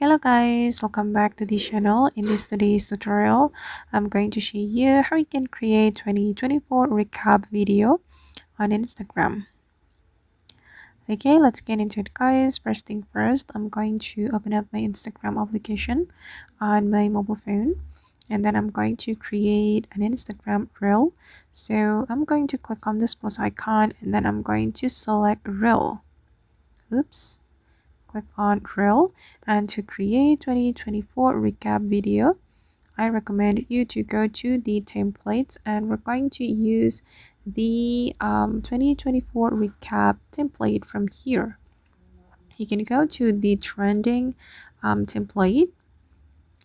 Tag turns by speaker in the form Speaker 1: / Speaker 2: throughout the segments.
Speaker 1: Hello guys, welcome back to the channel. In this today's tutorial, I'm going to show you how you can create 2024 recap video on Instagram. Okay, let's get into it guys. First thing first, I'm going to open up my Instagram application on my mobile phone, and then I'm going to create an Instagram reel. So I'm going to click on this plus icon, and then I'm going to select reel. Oops. Click on reel, and to create 2024 recap video, I recommend you to go to the templates, and we're going to use the 2024 recap template from here. You can go to the trending template,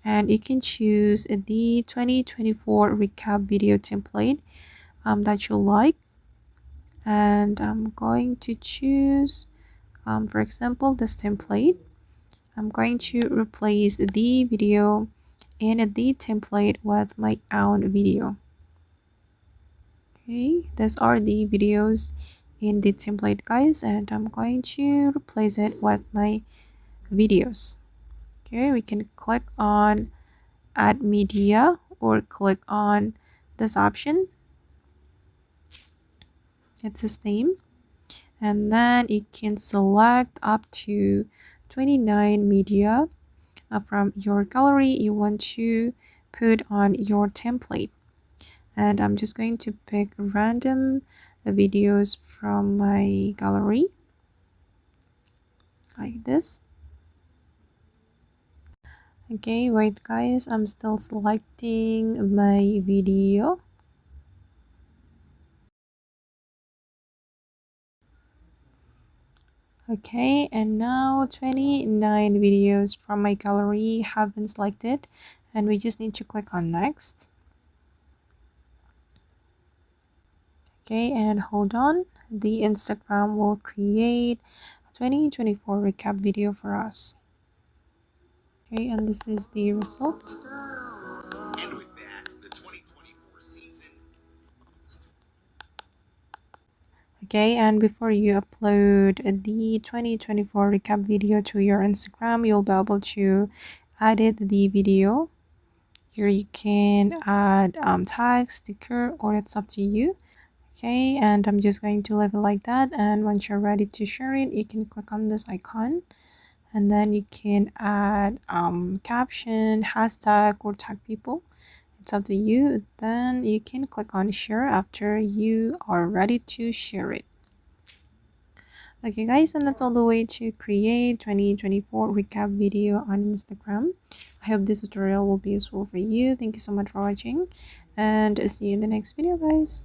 Speaker 1: and you can choose the 2024 recap video template that you like, and I'm going to choose for example this template. I'm going to replace the video in the template with my own video. Okay, these are the videos in the template guys, and I'm going to replace it with my videos. Okay, we can click on add media or click on this option. It's the same, and then you can select up to 29 media from your gallery you want to put on your template, and I'm just going to pick random videos from my gallery like this. Okay, wait guys, I'm still selecting my video. Okay, and now 29 videos from my gallery have been selected, and we just need to click on next. Okay, and hold on, the Instagram will create a 2024 recap video for us. Okay, and this is the result. And with that, the 2024 season. Okay, and before you upload the 2024 recap video to your Instagram, you'll be able to edit the video. Here you can add tag, sticker, or it's up to you. Okay, and I'm just going to leave it like that, and once you're ready to share it, you can click on this icon, and then you can add caption, hashtag, or tag people. It's up to you. Then you can click on share after you are ready to share it. Okay guys, and that's all the way to create 2024 recap video on Instagram. I hope this tutorial will be useful for you. Thank you so much for watching, and see you in the next video guys.